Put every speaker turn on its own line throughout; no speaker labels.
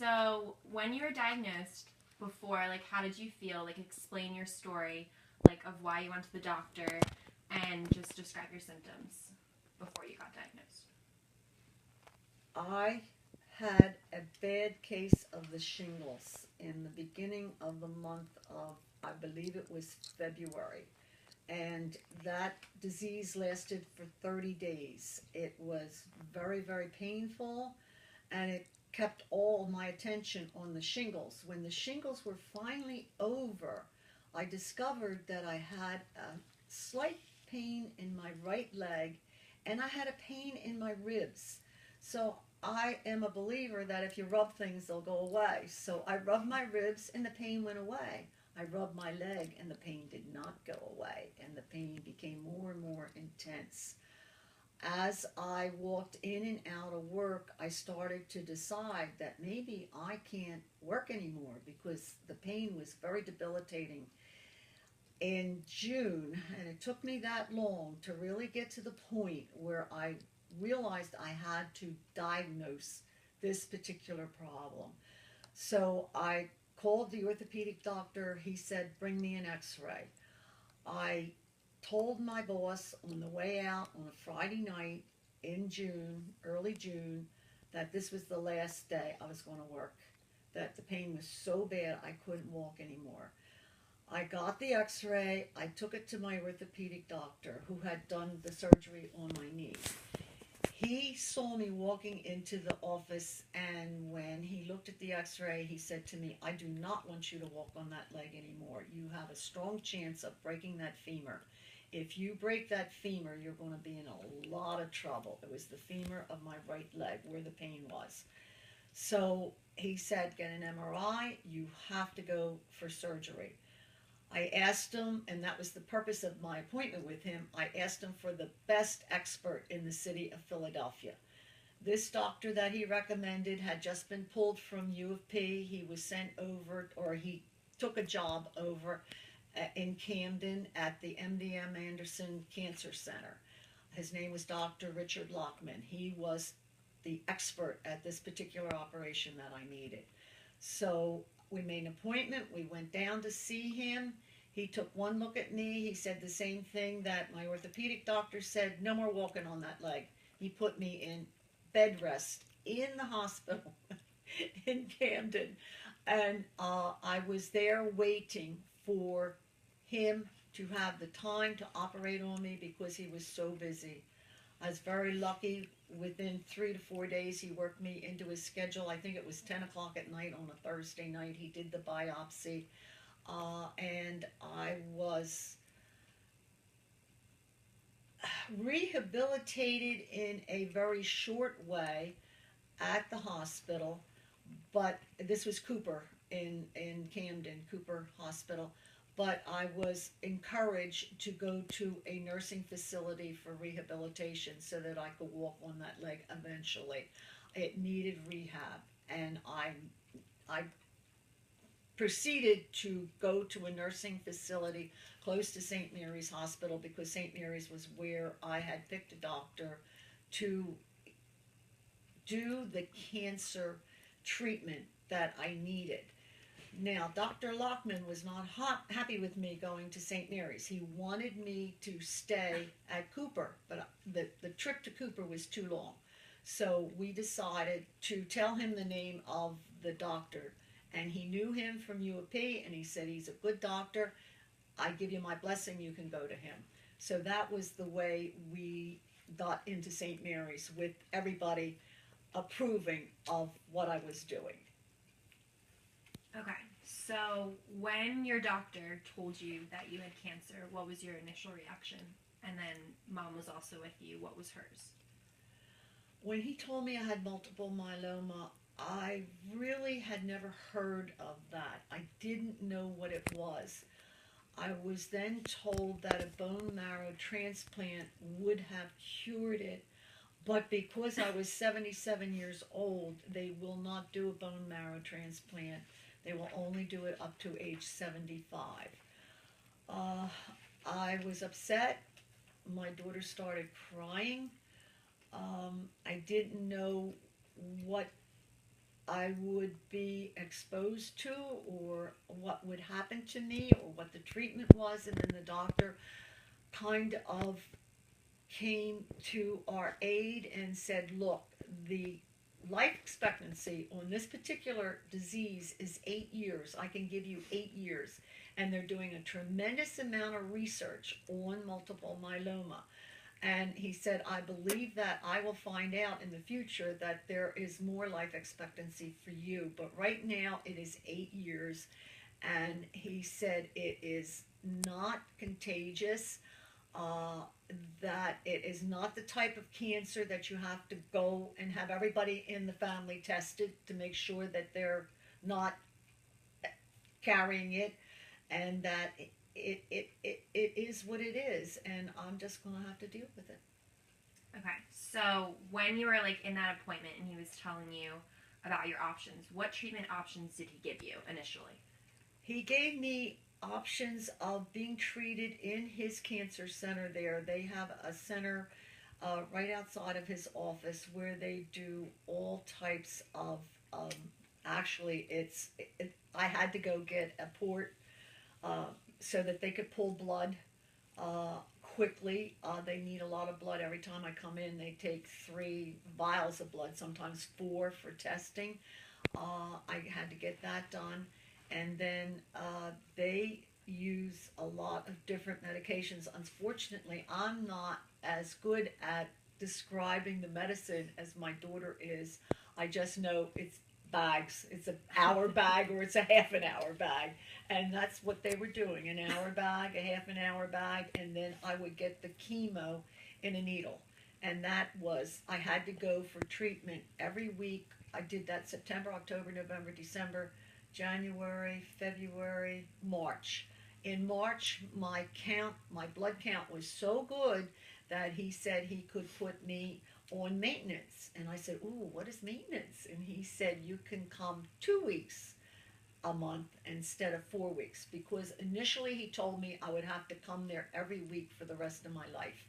So, when you were diagnosed before, like, how did you feel? Like, explain your story, like, of why you went to the doctor, and just describe your symptoms before you got diagnosed.
I had a bad case of the shingles in the beginning of the month of, I believe it was February. And that disease lasted for 30 days. It was very, very painful, and it kept all my attention on the shingles. When the shingles were finally over, I discovered that I had a slight pain in my right leg and I had a pain in my ribs. So I am a believer that if you rub things, they'll go away. So I rubbed my ribs and the pain went away. I rubbed my leg and the pain did not go away, and the pain became more and more intense. As I walked in and out of work, I started to decide that maybe I can't work anymore because the pain was very debilitating. In June, and it took me that long to really get to the point where I realized I had to diagnose this particular problem. So I called the orthopedic doctor. He said, bring me an x ray. I told my boss on the way out on a Friday night in June, early June, that this was the last day I was going to work, that the pain was so bad I couldn't walk anymore. I got the x ray, I took it to my orthopedic doctor who had done the surgery on my knee. He saw me walking into the office, and when he looked at the x ray, he said to me, I do not want you to walk on that leg anymore. You have a strong chance of breaking that femur. If you break that femur, you're going to be in a lot of trouble. It was the femur of my right leg where the pain was. So he said, get an MRI, you have to go for surgery. I asked him, and that was the purpose of my appointment with him. I asked him for the best expert in the city of Philadelphia. This doctor that he recommended had just been pulled from U of P. He was sent over, or he took a job over in Camden at the MD Anderson Cancer Center. His name was Dr. Richard Lockman. He was the expert at this particular operation that I needed. So we made an appointment. We went down to see him. He took one look at me. He said the same thing that my orthopedic doctor said, no more walking on that leg. He put me in bed rest in the hospital in Camden. And I was there waiting for him to have the time to operate on me because he was so busy. I was very lucky. Within 3 to 4 days, he worked me into his schedule. I think it was 10 o'clock at night on a Thursday night. He did the biopsy, and I was rehabilitated in a very short way at the hospital. But this was Cooper in Camden, Cooper Hospital. But I was encouraged to go to a nursing facility for rehabilitation so that I could walk on that leg eventually. It needed rehab, and I proceeded to go to a nursing facility close to St. Mary's Hospital because St. Mary's was where I had picked a doctor to do the cancer treatment that I needed. Now, Dr. Lockman was not happy with me going to St. Mary's. He wanted me to stay at Cooper, but the trip to Cooper was too long. So we decided to tell him the name of the doctor, and he knew him from U of P, and he said, he's a good doctor. I give you my blessing, you can go to him. So that was the way we got into St. Mary's, with everybody approving of what I was doing.
Okay. So, when your doctor told you that you had cancer, what was your initial reaction? And then mom was also with you. What was hers?
When he told me I had multiple myeloma, I really had never heard of that. I didn't know what it was. I was then told that a bone marrow transplant would have cured it, but because I was 77 years old, they will not do a bone marrow transplant. They will only do it up to age 75. Uh, I was upset. My daughter started crying. I didn't know what I would be exposed to, or what would happen to me, or what the treatment was. And then the doctor kind of came to our aid and said, look, the life expectancy on this particular disease is 8 years. I can give you 8 years. And they're doing a tremendous amount of research on multiple myeloma. And he said, I believe that I will find out in the future that there is more life expectancy for you. But right now it is 8 years. And he said it is not contagious, uh, that it is not the type of cancer that you have to go and have everybody in the family tested to make sure that they're not carrying it, and that it is what it is, and I'm just going to have to deal with it.
Okay, so when you were like in that appointment and he was telling you about your options, what treatment options did he give you initially?
He gave me options of being treated in his cancer center there. They have a center right outside of his office where they do all types of, um, actually, I had to go get a port uh, so that they could pull blood quickly. They need a lot of blood every time I come in. They take 3 vials of blood, sometimes 4 for testing. I had to get that done. And then they use a lot of different medications. Unfortunately, I'm not as good at describing the medicine as my daughter is. I just know it's bags. It's an hour bag or it's a half an hour bag. And that's what they were doing, an hour bag, a half an hour bag, and then I would get the chemo in a needle. And that was, I had to go for treatment every week. I did that September, October, November, December, January, February, March. In March, my blood count was so good that he said he could put me on maintenance. And I said, ooh, what is maintenance? And he said, you can come 2 weeks a month instead of 4 weeks, because initially he told me I would have to come there every week for the rest of my life.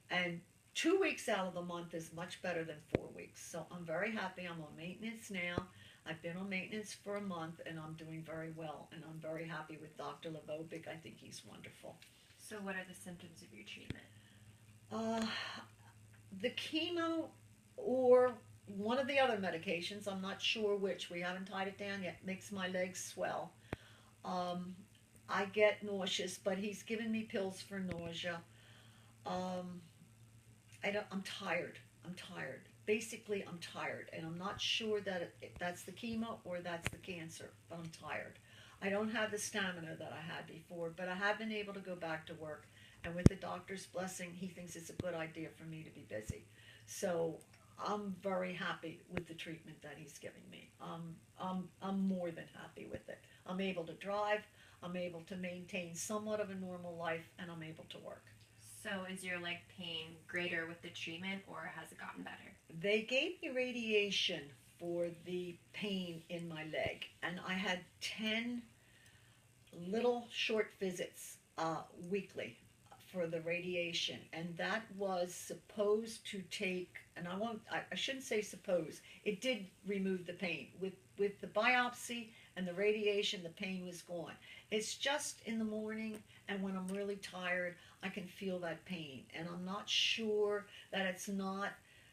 And 2 weeks out of the month is much better than 4 weeks. So I'm very happy. I'm on maintenance now. I've been on maintenance for a month and I'm doing very well. And I'm very happy with Dr. Levobic. I think he's wonderful.
So what are the symptoms of your treatment?
Uh, the chemo or one of the other medications, I'm not sure which, we haven't tied it down yet, makes my legs swell. Um, I get nauseous, but he's given me pills for nausea. Um, I'm tired. I'm tired. Basically, I'm tired, and I'm not sure that that's the chemo or that's the cancer, but I'm tired. I don't have the stamina that I had before, but I have been able to go back to work, and with the doctor's blessing, he thinks it's a good idea for me to be busy. So I'm very happy with the treatment that he's giving me. I'm more than happy with it. I'm able to drive, I'm able to maintain somewhat of a normal life, and I'm able to work.
So is your leg pain greater with the treatment or has it gotten better?
They gave me radiation for the pain in my leg, and I had 10 little short visits weekly for the radiation, and that was supposed to take, and I shouldn't say suppose, it did remove the pain. With the biopsy and the radiation, the pain was gone. It's just in the morning and when I'm really tired, I can feel that pain, and I'm not sure that it's not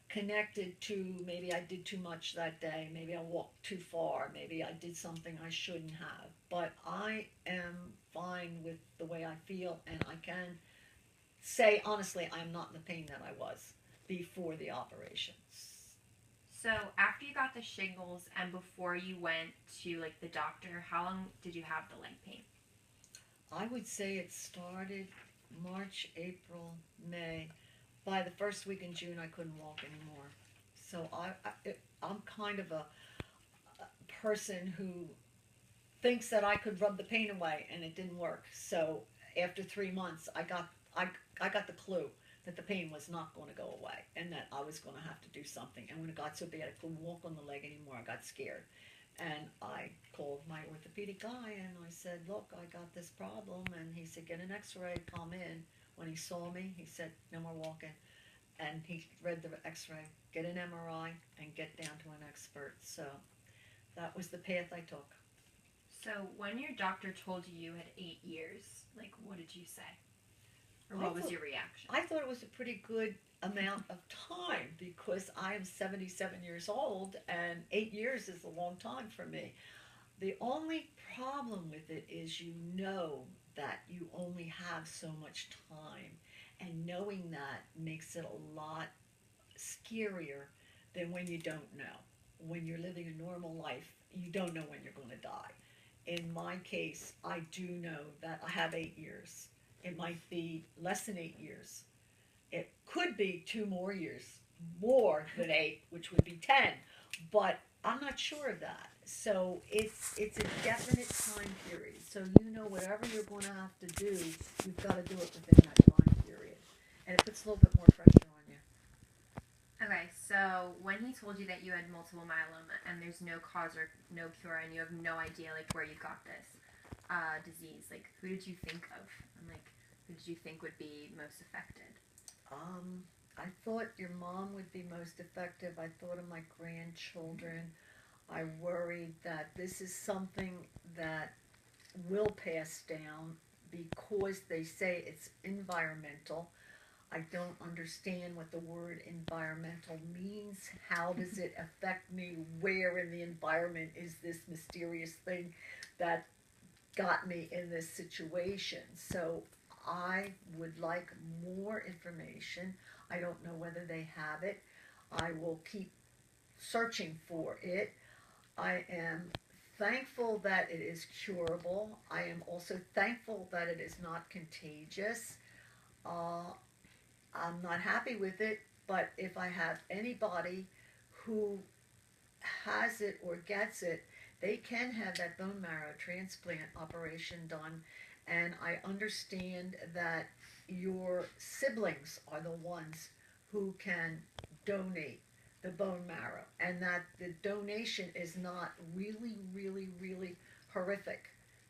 connected to maybe I did too much that day, maybe I walked too far, maybe I did something I shouldn't have. But I am fine with the way I feel, and I can say honestly I'm not in the pain that I was before the operations.
So after you got the shingles and before you went to like the doctor, how long did you have the leg pain?
I would say it started March, April, May. By the first week in June, I couldn't walk anymore. So I'm kind of a person who thinks that I could rub the pain away, and it didn't work. So after 3 months, I got the clue that the pain was not going to go away, and that I was going to have to do something. And when it got so bad I couldn't walk on the leg anymore, I got scared. And I called my orthopedic guy and I said, look, I got this problem. And he said, get an x-ray, come in. When he saw me, he said, no more walking. And he read the x-ray, get an MRI, and get down to an expert. So was the path I took.
So when your doctor told you you had 8 years, like, what did you say? Or
I
what was
thought-
your reaction?
I thought it was a pretty good amount of time because I am 77 years old and 8 years is a long time for me. The only problem with it is you know that you only have so much time, and knowing that makes it a lot scarier than when you don't know. When you're living a normal life, you don't know when you're going to die. In my case, I do know that I have 8 years. It might be less than 8 years. It could be 2 more years, more than eight, which would be 10. But I'm not sure of that. So it's a definite time period. So you know whatever you're going to have to do, you've got to do it within that time period, and it puts a little bit more pressure on you.
Okay, so when he told you that you had multiple myeloma and there's no cause or no cure and you have no idea like where you got this disease, like who did you think of, and like who did you think would be most affected?
I thought your mom would be most effective. I thought of my grandchildren. I worried that this is something that will pass down because they say it's environmental. I don't understand what the word environmental means. How does it affect me? Where in the environment is this mysterious thing that got me in this situation? So I would like more information. I don't know whether they have it. I will keep searching for it. I am thankful that it is curable. I am also thankful that it is not contagious. Uh, I'm not happy with it, but if I have anybody who has it or gets it, they can have that bone marrow transplant operation done. And I understand that your siblings are the ones who can donate the bone marrow, and that the donation is not really, really, really horrific.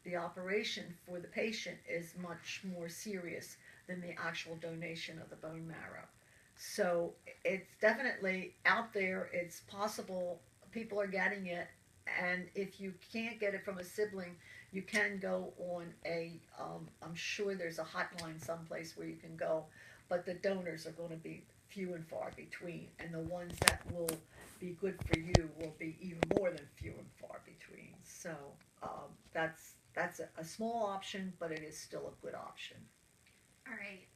The operation for the patient is much more serious than the actual donation of the bone marrow. So it's definitely out there. It's possible people are getting it, and if you can't get it from a sibling, you can go on I'm sure there's a hotline someplace where you can go, but the donors are going to be few and far between, and the ones that will be good for you will be even more than few and far between. So that's a small option, but it is still a good option.
All right.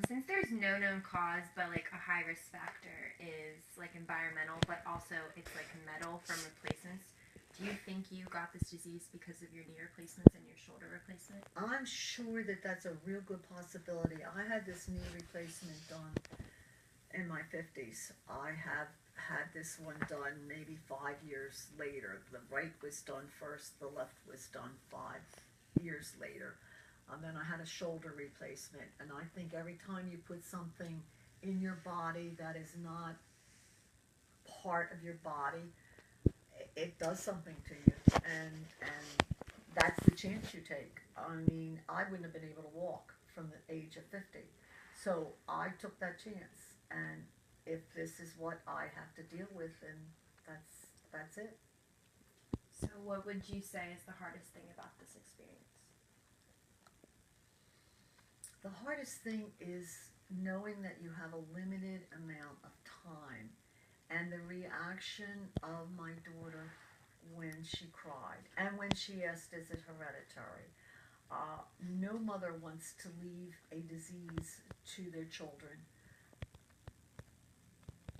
Since there's no known cause, but like a high risk factor is like environmental, but also it's like metal from replacements. Do you think you got this disease because of your knee replacements and your shoulder replacement?
I'm sure that that's a real good possibility. I had this knee replacement done in my 50s. I have had this one done maybe 5 years later. The right was done first, the left was done 5 years later. Then I had a shoulder replacement, and I think every time you put something in your body that is not part of your body, it does something to you, and that's the chance you take. I mean, I wouldn't have been able to walk from the age of 50, so I took that chance. And if this is what I have to deal with, then that's it.
So, what would you say is the hardest thing about this experience?
The hardest thing is knowing that you have a limited amount of time, and the reaction of my daughter when she cried and when she asked, is it hereditary? No mother wants to leave a disease to their children,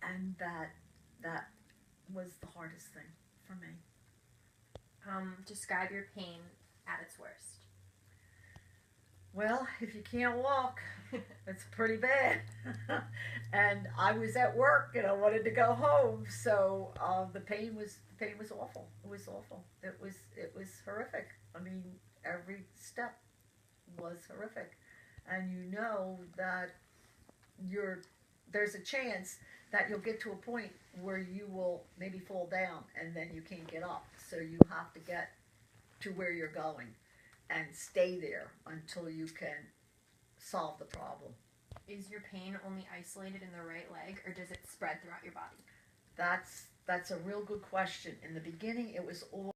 and that was the hardest thing for me.
Describe your pain at its worst.
Well, if you can't walk, it's pretty bad. And I was at work, and I wanted to go home, so the pain was awful. It was awful. It was horrific. I mean, every step was horrific, and you know that there's a chance that you'll get to a point where you will maybe fall down, and then you can't get up. So you have to get to where you're going and stay there until you can solve the problem.
Is your pain only isolated in the right leg, or does it spread throughout your body?
That's a real good question. In the beginning, it was all